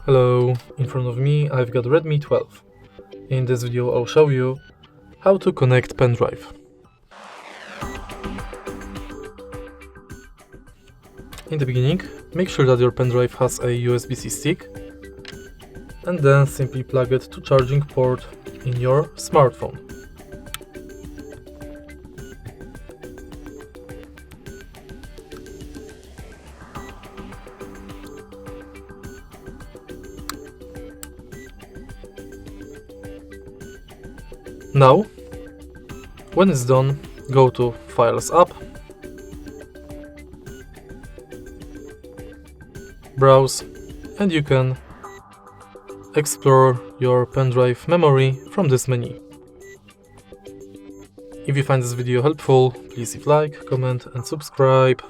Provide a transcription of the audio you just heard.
Hello, in front of me I've got Redmi 12. In this video I'll show you how to connect pendrive. In the beginning, make sure that your pendrive has a USB-C stick and then simply plug it to charging port in your smartphone. Now, when it's done, go to Files app, browse, and you can explore your pendrive memory from this menu. If you find this video helpful, please leave a like, comment and subscribe.